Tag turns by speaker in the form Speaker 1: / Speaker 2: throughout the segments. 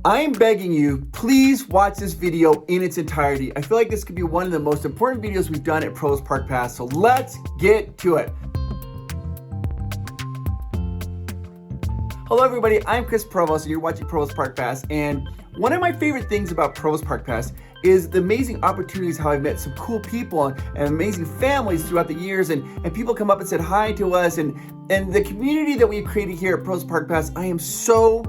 Speaker 1: I am begging you, please watch this video in its entirety. I feel like this could be one of the most important videos we've done at Provost Park Pass, so let's get to it. Hello everybody, I'm Chris Provost and you're watching Provost Park Pass, and one of my favorite things about Provost Park Pass is the amazing opportunities, how I've met some cool people and amazing families throughout the years, and people come up and said hi to us, and the community that we've created here at Provost Park Pass, I am so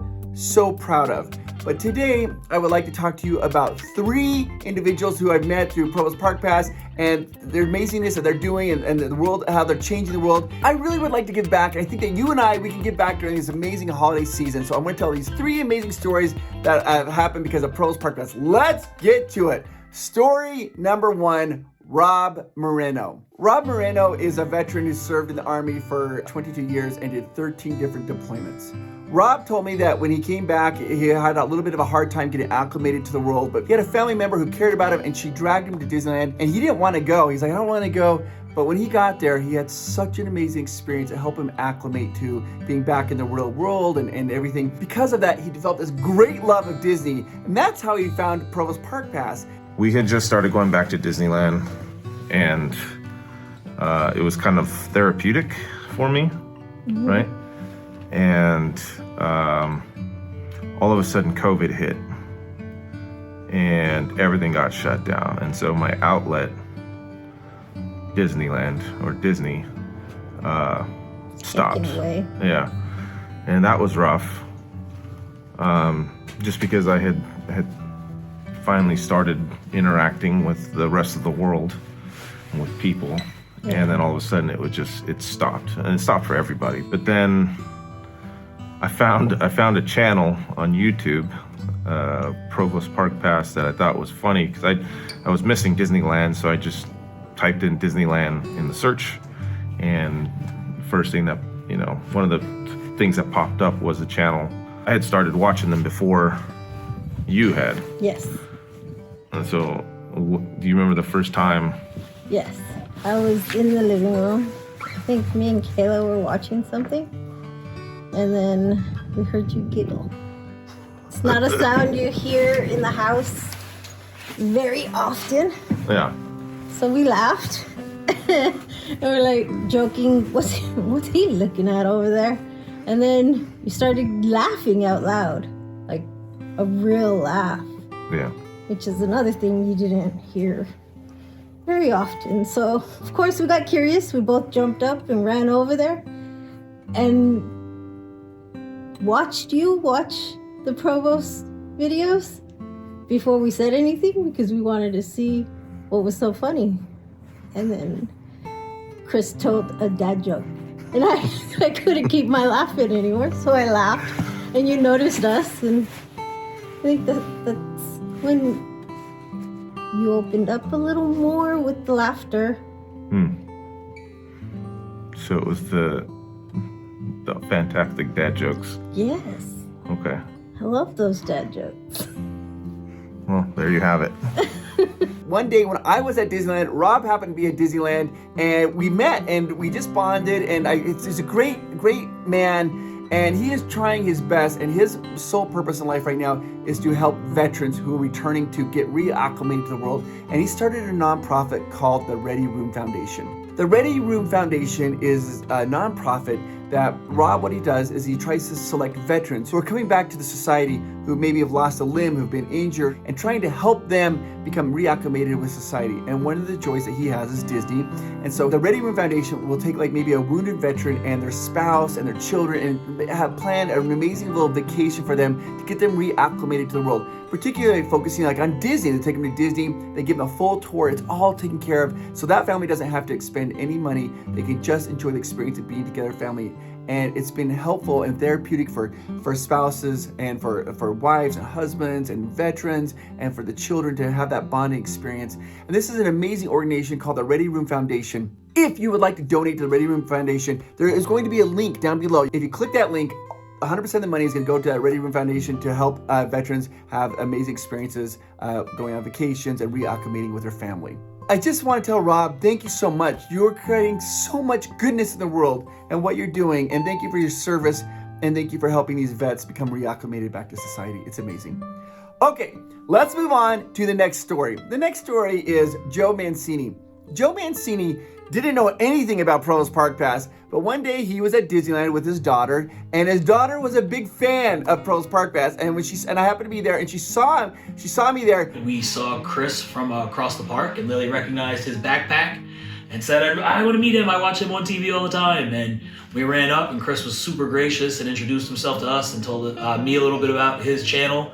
Speaker 1: proud of. But today, I would like to talk to you about 3 individuals who I've met through Provost Park Pass and their amazingness that they're doing and the world, how they're changing the world. I really would like to give back. I think that you and we can give back during this amazing holiday season. So I'm going to tell these 3 amazing stories that have happened because of Provost Park Pass. Let's get to it. Story number 1. Rob Moreno. Rob Moreno is a veteran who served in the Army for 22 years and did 13 different deployments. Rob told me that when he came back, he had a little bit of a hard time getting acclimated to the world, but he had a family member who cared about him and she dragged him to Disneyland and he didn't want to go. He's like, I don't want to go. But when he got there, he had such an amazing experience to help him acclimate to being back in the real world and everything. Because of that, he developed this great love of Disney, and that's how he found Provost Park Pass.
Speaker 2: We had just started going back to Disneyland, and it was kind of therapeutic for me, right? And all of a sudden COVID hit and everything got shut down. And so my outlet, Disneyland or Disney, stopped. Yeah. And that was rough. Just because I had finally started interacting with the rest of the world and with people. Yeah. And then all of a sudden it stopped, and it stopped for everybody. But then I found a channel on YouTube, Provost Park Pass, that I thought was funny because I was missing Disneyland, so I just typed in Disneyland in the search, and first thing that, one of the things that popped up was the channel. I had started watching them before you had.
Speaker 3: Yes.
Speaker 2: And so, do you remember the first time?
Speaker 3: Yes. I was in the living room. I think me and Kayla were watching something. And then we heard you giggle. It's not a sound you hear in the house very often.
Speaker 2: Yeah.
Speaker 3: So we laughed. And we're like joking, what's he looking at over there? And then we started laughing out loud. Like a real laugh.
Speaker 2: Yeah.
Speaker 3: Which is another thing you didn't hear very often. So, of course, we got curious. We both jumped up and ran over there and watched you watch the Provost videos before we said anything because we wanted to see what was so funny. And then Chris told a dad joke. And I couldn't keep my laughing anymore, so I laughed. And you noticed us, and I think that's when you opened up a little more with the laughter.
Speaker 2: So it was the fantastic dad jokes.
Speaker 3: Yes.
Speaker 2: Okay.
Speaker 3: I love those dad jokes.
Speaker 2: Well, there you have it.
Speaker 1: One day when I was at Disneyland, Rob happened to be at Disneyland, and we met and we just bonded, and he's a great man, and he is trying his best, and his sole purpose in life right now is to help veterans who are returning to get reacclimated to the world, and he started a nonprofit called the Ready Room Foundation. The Ready Room Foundation is a nonprofit that Rob, what he does is he tries to select veterans who are coming back to the society, who maybe have lost a limb, who've been injured, and trying to help them become reacclimated with society. And one of the joys that he has is Disney. And so the Ready Room Foundation will take like maybe a wounded veteran and their spouse and their children and have planned an amazing little vacation for them to get them reacclimated to the world. Particularly focusing like on Disney. They take them to Disney, they give them a full tour, it's all taken care of. So that family doesn't have to expend any money. They can just enjoy the experience of being together family. And it's been helpful and therapeutic for spouses and for wives and husbands and veterans and for the children to have that bonding experience. And this is an amazing organization called the Ready Room Foundation. If you would like to donate to the Ready Room Foundation, there is going to be a link down below. If you click that link, 100% of the money is going to go to that Ready Room Foundation to help veterans have amazing experiences going on vacations and reacclimating with their family. I just want to tell Rob, thank you so much. You're creating so much goodness in the world and what you're doing, and thank you for your service. And thank you for helping these vets become reacclimated back to society. It's amazing. Okay, let's move on to the next story. The next story is Joe Mancini. Joe Mancini didn't know anything about Provost Park Pass, but one day he was at Disneyland with his daughter, and his daughter was a big fan of Provost Park Pass. And I happened to be there, and she saw me there.
Speaker 4: We saw Chris from across the park, and Lily recognized his backpack and said, I want to meet him. I watch him on TV all the time. And we ran up, and Chris was super gracious and introduced himself to us and told me a little bit about his channel.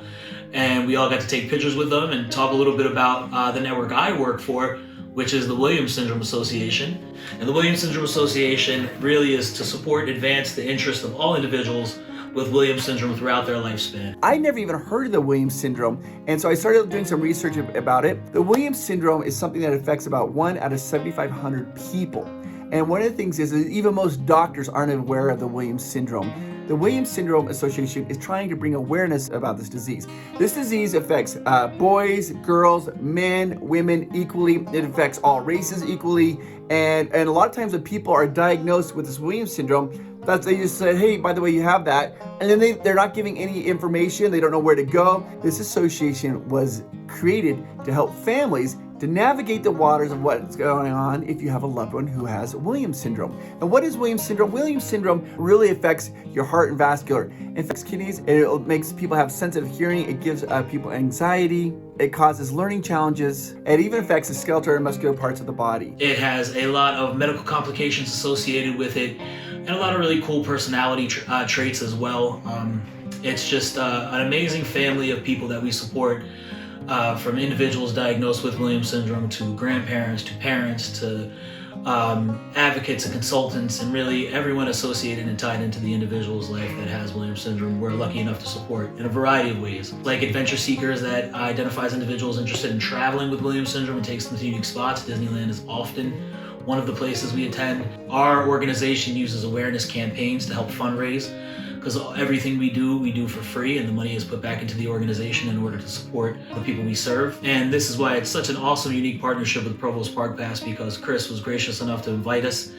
Speaker 4: And we all got to take pictures with them and talk a little bit about the network I work for, which is the Williams Syndrome Association. And the Williams Syndrome Association really is to support and advance the interest of all individuals with Williams syndrome throughout their lifespan.
Speaker 1: I never even heard of the Williams syndrome, and so I started doing some research about it. The Williams syndrome is something that affects about 1 out of 7,500 people. And one of the things is that even most doctors aren't aware of the Williams syndrome. The Williams Syndrome Association is trying to bring awareness about this disease. This disease affects boys, girls, men, women equally. It affects all races equally. And a lot of times when people are diagnosed with this Williams syndrome, they just say, hey, by the way, you have that. And then they're not giving any information. They don't know where to go. This association was created to help families to navigate the waters of what's going on if you have a loved one who has Williams syndrome. And what is Williams syndrome? Williams syndrome really affects your heart and vascular. It affects kidneys. It makes people have sensitive hearing. It gives people anxiety. It causes learning challenges. It even affects the skeletal and muscular parts of the body.
Speaker 4: It has a lot of medical complications associated with it and a lot of really cool personality traits as well. It's just an amazing family of people that we support. From individuals diagnosed with Williams syndrome to grandparents to parents to advocates and consultants, and really everyone associated and tied into the individual's life that has Williams syndrome, we're lucky enough to support in a variety of ways. Like adventure seekers that identifies individuals interested in traveling with Williams syndrome and takes them to unique spots. Disneyland is often one of the places we attend. Our organization uses awareness campaigns to help fundraise, because everything we do for free, and the money is put back into the organization in order to support the people we serve. And this is why it's such an awesome, unique partnership with Provost Park Pass, because Chris was gracious enough to invite us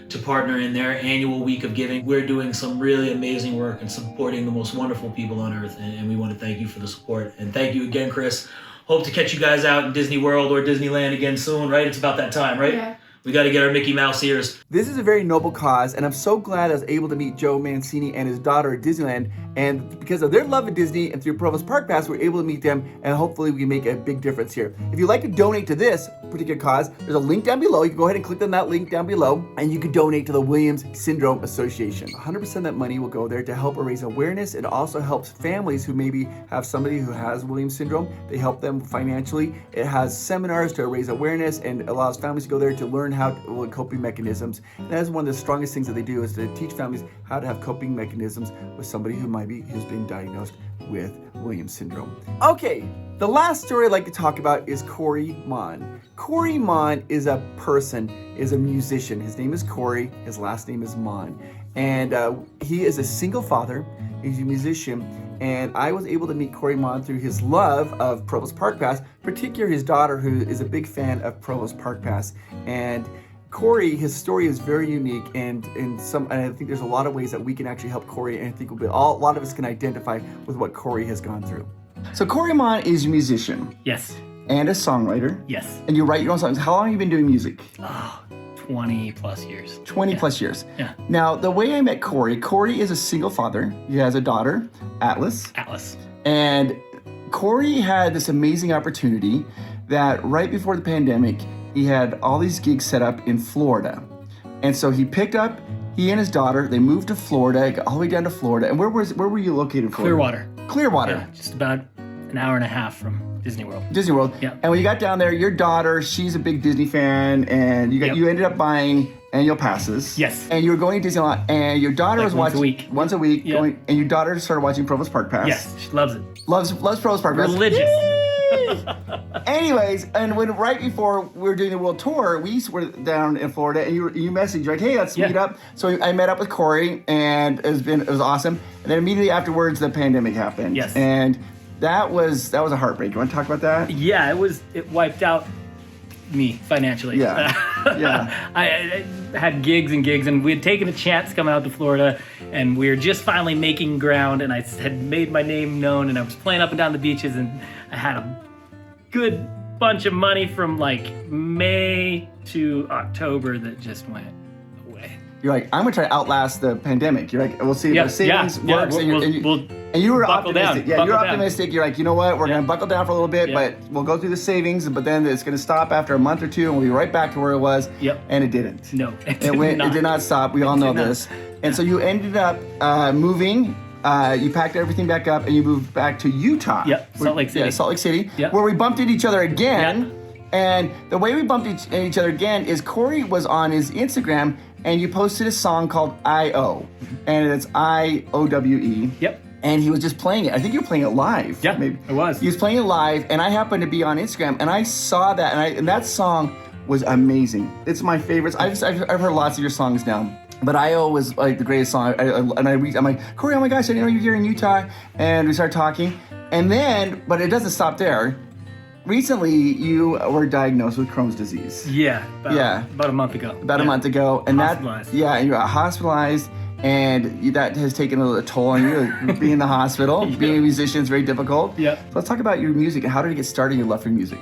Speaker 4: to partner in their annual week of giving. We're doing some really amazing work and supporting the most wonderful people on earth, and we want to thank you for the support. And thank you again, Chris. Hope to catch you guys out in Disney World or Disneyland again soon, right? It's about that time, right?
Speaker 5: Yeah.
Speaker 4: We got to get our Mickey Mouse ears.
Speaker 1: This is a very noble cause, and I'm so glad I was able to meet Joe Mancini and his daughter at Disneyland. And because of their love of Disney and through Provost Park Pass, we're able to meet them, and hopefully we can make a big difference here. If you'd like to donate to this particular cause, there's a link down below. You can go ahead and click on that link down below, and you can donate to the Williams Syndrome Association. 100% of that money will go there to help raise awareness. It also helps families who maybe have somebody who has Williams syndrome. They help them financially. It has seminars to raise awareness and allows families to go there to learn how to coping mechanisms. And that is one of the strongest things that they do, is to teach families how to have coping mechanisms with somebody who's been diagnosed with Williams syndrome. Okay, the last story I'd like to talk about is Corey Mon. Corey Mon is a musician. His name is Corey, his last name is Mon. And he is a single father, he's a musician, and I was able to meet Corey Mon through his love of Provost Park Pass, particularly his daughter, who is a big fan of Provost Park Pass. And Corey, his story is very unique, and I think there's a lot of ways that we can actually help Corey, and I think a lot of us can identify with what Corey has gone through. So Corey Mon is a musician.
Speaker 6: Yes.
Speaker 1: And a songwriter.
Speaker 6: Yes.
Speaker 1: And you write your own songs. How long have you been doing music?
Speaker 6: 20 plus years.
Speaker 1: 20 plus years.
Speaker 6: Yeah.
Speaker 1: Now, the way I met Corey is a single father. He has a daughter, Atlas. And Corey had this amazing opportunity that right before the pandemic, he had all these gigs set up in Florida. And so he and his daughter, they moved to Florida, got all the way down to Florida. And where were you located in Florida?
Speaker 6: Clearwater. Yeah, just about an hour and a half from Disney World.
Speaker 1: Yeah. And when you got down there, your daughter, she's a big Disney fan, and you ended up buying annual passes.
Speaker 6: Yes.
Speaker 1: And you were going to Disney a lot, and your daughter was watching once a week.
Speaker 6: Yep.
Speaker 1: And your daughter started watching Provost Park Pass.
Speaker 6: Yes, she loves it.
Speaker 1: Loves Provost Park Pass.
Speaker 6: Religious.
Speaker 1: Anyways, and right before we were doing the world tour, we were down in Florida, and you messaged like, "Hey, let's meet up." So I met up with Corey, and it was awesome. And then immediately afterwards, the pandemic happened.
Speaker 6: Yes.
Speaker 1: And that was a heartbreak. You want to talk about that?
Speaker 6: Yeah, it wiped out me financially.
Speaker 1: Yeah.
Speaker 6: I had gigs and gigs, and we had taken a chance coming out to Florida, and we were just finally making ground, and I had made my name known, and I was playing up and down the beaches, and I had a good bunch of money from like May to October that just went away.
Speaker 1: You're like, I'm gonna try to outlast the pandemic. You're like, we'll see if the savings works. And you were optimistic.
Speaker 6: Down,
Speaker 1: you're optimistic. You're like, you know what? We're gonna buckle down for a little bit,
Speaker 6: Yeah.
Speaker 1: but we'll go through the savings. But then it's gonna stop after a month or two, and we'll be right back to where it was.
Speaker 6: Yep.
Speaker 1: And it didn't.
Speaker 6: No,
Speaker 1: It did not stop. We all know this. And so you ended up moving. You packed everything back up, and you moved back to Utah.
Speaker 6: Yep. Salt Lake City.
Speaker 1: Yeah, Salt Lake City.
Speaker 6: Yep.
Speaker 1: Where we bumped into each other again.
Speaker 6: Yep.
Speaker 1: And the way we bumped each other again is Corey was on his Instagram, and you posted a song called I.O. And it's I-O-W-E.
Speaker 6: Yep.
Speaker 1: And he was just playing it. I think you were playing it live.
Speaker 6: Yeah,
Speaker 1: maybe.
Speaker 6: it was.
Speaker 1: He was playing it live, and I happened to be on Instagram, and I saw that, and that song was amazing. It's my favorites. I've heard lots of your songs now, but I.O. was like the greatest song. I'm like, Corey, oh my gosh, I didn't know you were here in Utah. And we started talking, and then, but it doesn't stop there. Recently, you were diagnosed with Crohn's disease.
Speaker 6: Yeah. About a month ago.
Speaker 1: A month ago, and
Speaker 6: Hospitalized.
Speaker 1: and you got hospitalized, and that has taken a toll on you. Like, being in the hospital, being a musician is very difficult.
Speaker 6: Yep.
Speaker 1: So let's talk about your music and how did it get started? Your love for music.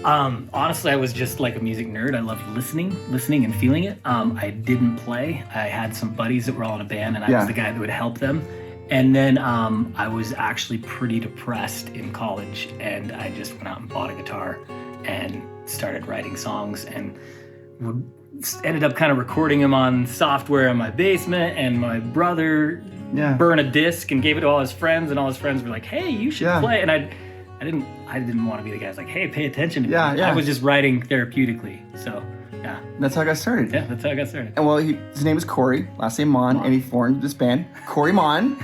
Speaker 6: Honestly, I was just like a music nerd. I loved listening and feeling it. I didn't play. I had some buddies that were all in a band, and I was the guy that would help them. And then I was actually pretty depressed in college, and I just went out and bought a guitar and started writing songs, and ended up kind of recording them on software in my basement. And my brother burned a disc and gave it to all his friends, and all his friends were like, "Hey, you should play." And I didn't want to be the guy who's like, "Hey, pay attention to me." I was just writing therapeutically. So yeah,
Speaker 1: that's how I got started.
Speaker 6: Yeah, that's how I got started.
Speaker 1: And well, his name is Corey, last name Mon, and he formed this band, Corey Mon.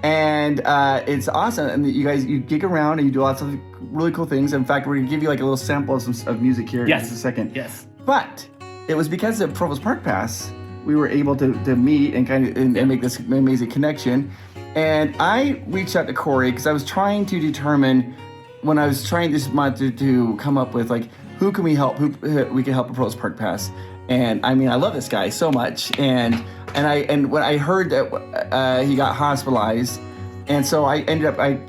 Speaker 1: And it's awesome. And you gig around and you do lots of really cool things. In fact, we're gonna give you like a little sample of music here in just a second.
Speaker 6: Yes.
Speaker 1: But it was because of Provost Park Pass we were able to meet and kind of and make this amazing connection. And I reached out to Corey because I was trying to determine when I was trying this month to come up with like who can we help, who we can help at Provost Park Pass. And I mean, I love this guy so much. And when I heard that he got hospitalized, and so I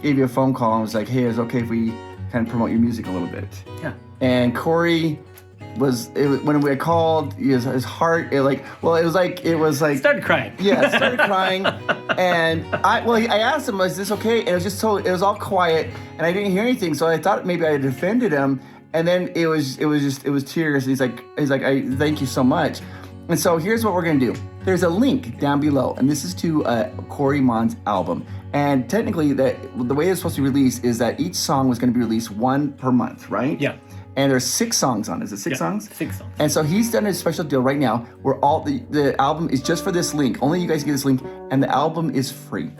Speaker 1: gave you a phone call and was like, hey, is it okay if we kind of promote your music a little bit?
Speaker 6: Yeah.
Speaker 1: And Corey when we called, his heart, it was like
Speaker 6: Started crying.
Speaker 1: Yeah, started crying. And I asked him, is this okay? And it was all quiet, and I didn't hear anything, so I thought maybe I had offended him. And then it was tears. He's like, I thank you so much. And so here's what we're gonna do. There's a link down below, and this is to Corey Mon's album. And technically, the way it's supposed to be released is that each song was gonna be released one per month, right?
Speaker 6: Yeah.
Speaker 1: And there's 6 songs on it. Is it 6 songs?
Speaker 6: 6 songs.
Speaker 1: And so he's done a special deal right now where all the album is just for this link. Only you guys get this link, and the album is free.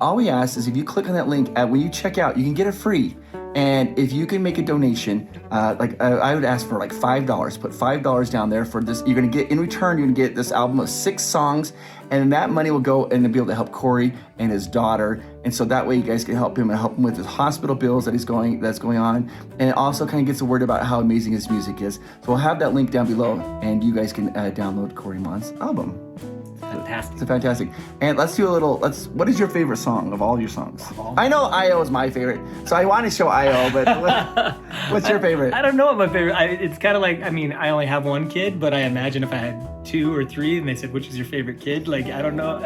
Speaker 1: All we ask is if you click on that link, when you check out, you can get it free. And if you can make a donation, I would ask for like $5. Put $5 down there for this. You're gonna get, in return, you're gonna get this album of 6 songs, and that money will go and be able to help Corey and his daughter. And so that way you guys can help him and help him with his hospital bills that's going on. And it also kind of gets the word about how amazing his music is. So we'll have that link down below, and you guys can download Corey Mon's album.
Speaker 6: Fantastic.
Speaker 1: It's fantastic. And let's do a little, what is your favorite song of all your songs? I know I.O. is my favorite, so I want to show I.O., but what's your favorite?
Speaker 6: I don't know what my favorite, it's kind of like, I mean, I only have one kid, but I imagine if I had 2 or 3 and they said, which is your favorite kid? Like, I don't know.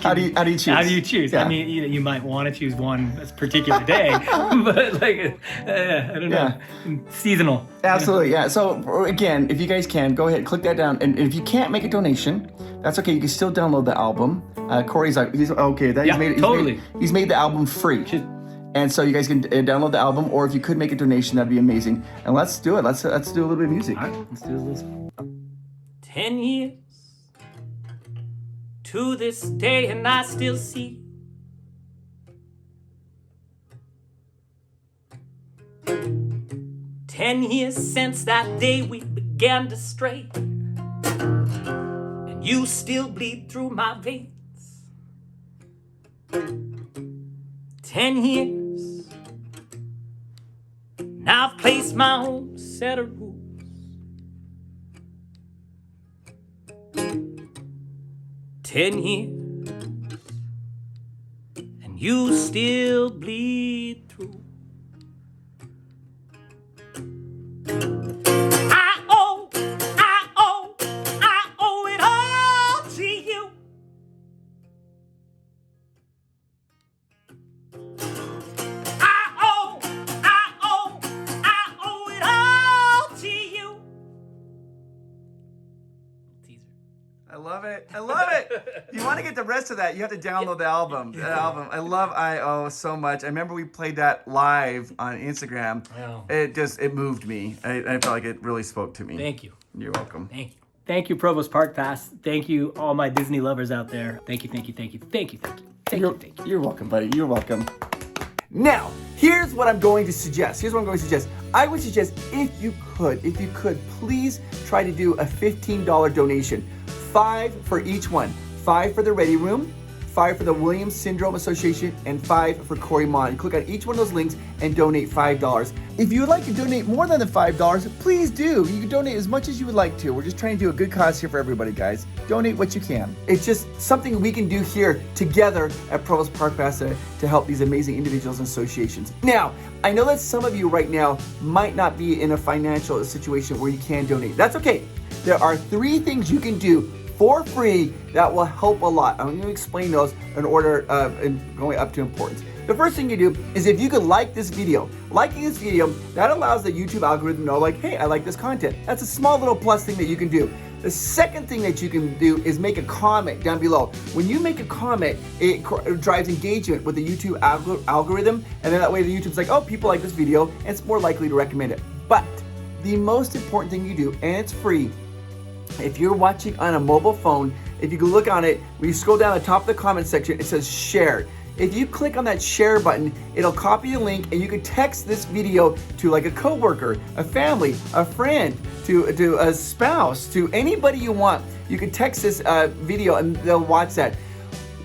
Speaker 1: How do you choose?
Speaker 6: How do you choose?
Speaker 1: Yeah.
Speaker 6: I mean, you might want to choose one this particular day, but like, I don't know. Seasonal.
Speaker 1: Absolutely, yeah. So again, if you guys can, go ahead, click that down. And if you can't make a donation, that's okay. You can still download the album. Corey's like, he's okay. He's made the album free. And so you guys can download the album, or if you could make a donation, that'd be amazing. And let's do it. Let's do a little bit of music.
Speaker 6: All right, let's do this. 10 years to this day, and I still see 10 years since that day we began to stray, and you still bleed through my veins. 10 years, now I've placed my own set of rules.
Speaker 5: 10 years, and you still bleed through. I owe it all to you. I owe it all to you. Teaser.
Speaker 1: I love it. I love it. If you want to get the rest of that, you have to download the album. That album. I love I.O. so much. I remember we played that live on Instagram.
Speaker 6: Wow.
Speaker 1: It moved me. I felt like it really spoke to me.
Speaker 6: Thank you.
Speaker 1: You're welcome.
Speaker 6: Thank you. Thank you, Provost Park Pass. Thank you, all my Disney lovers out there. Thank you, thank you, thank you, thank you, thank you. Thank you, thank you.
Speaker 1: You're welcome, buddy. You're welcome. Now, here's what I'm going to suggest. I would suggest if you could, please try to do a $15 donation. 5 for each one. 5 for the Ready Room, 5 for the Williams Syndrome Association, and 5 for Corey Mon. You click on each one of those links and donate $5. If you would like to donate more than the $5, please do. You can donate as much as you would like to. We're just trying to do a good cause here for everybody, guys. Donate what you can. It's just something we can do here together at Provost Park Pass to help these amazing individuals and associations. Now, I know that some of you right now might not be in a financial situation where you can donate. That's okay. There are 3 things you can do for free that will help a lot. I'm going to explain those in order and going up to importance. The first thing you do is if you could like this video. Liking this video, that allows the YouTube algorithm to know, like, hey, I like this content. That's a small little plus thing that you can do. The second thing that you can do is make a comment down below. When you make a comment, it drives engagement with the YouTube algorithm, and then that way the YouTube's like, oh, people like this video, and it's more likely to recommend it. But the most important thing you do, and it's free, if you're watching on a mobile phone, if you can look on it, when you scroll down the top of the comment section, it says share. If you click on that share button, it'll copy the link and you can text this video to like a coworker, a family, a friend, to a spouse, to anybody you want. You can text this video and they'll watch that.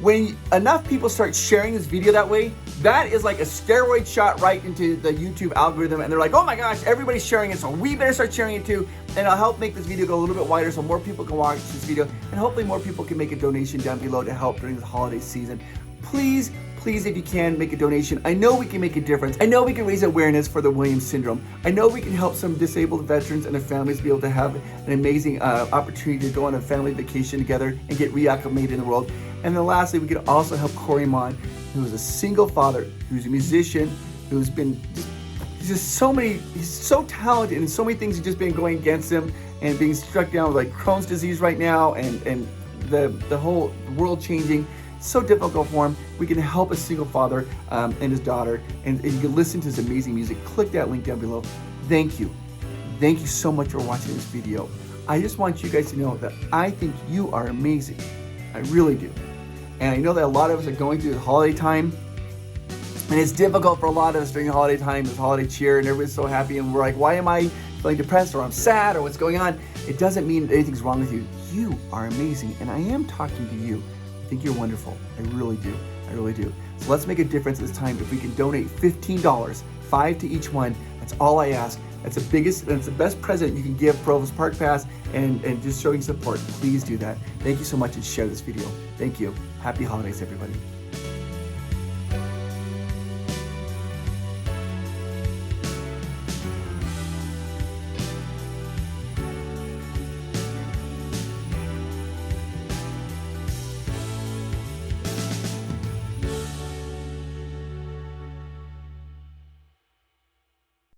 Speaker 1: When enough people start sharing this video that way, that is like a steroid shot right into the YouTube algorithm, and they're like, oh my gosh, everybody's sharing it, so we better start sharing it too, and it'll help make this video go a little bit wider so more people can watch this video, and hopefully more people can make a donation down below to help during the holiday season. Please, if you can, make a donation. I know we can make a difference. I know we can raise awareness for the Williams syndrome. I know we can help some disabled veterans and their families be able to have an amazing opportunity to go on a family vacation together and get reacclimated in the world. And then lastly, we can also help Corey Mon, who is a single father, who's a musician, who's been he's so talented, and so many things have just been going against him, and being struck down with like Crohn's disease right now, and the whole world changing. It's so difficult for him. We can help a single father and his daughter, and you can listen to his amazing music. Click that link down below. Thank you so much for watching this video. I just want you guys to know that I think you are amazing. I really do. And I know that a lot of us are going through the holiday time, and it's difficult for a lot of us during the holiday time, this holiday cheer, and everybody's so happy, and we're like, why am I feeling depressed, or I'm sad, or what's going on? It doesn't mean anything's wrong with you. You are amazing, and I am talking to you. I think you're wonderful. I really do. I really do. So let's make a difference this time. If we can donate $15, 5 to each one, that's all I ask. That's the best present you can give Provost Park Pass, and just showing support. Please do that. Thank you so much, and share this video. Thank you. Happy holidays, everybody.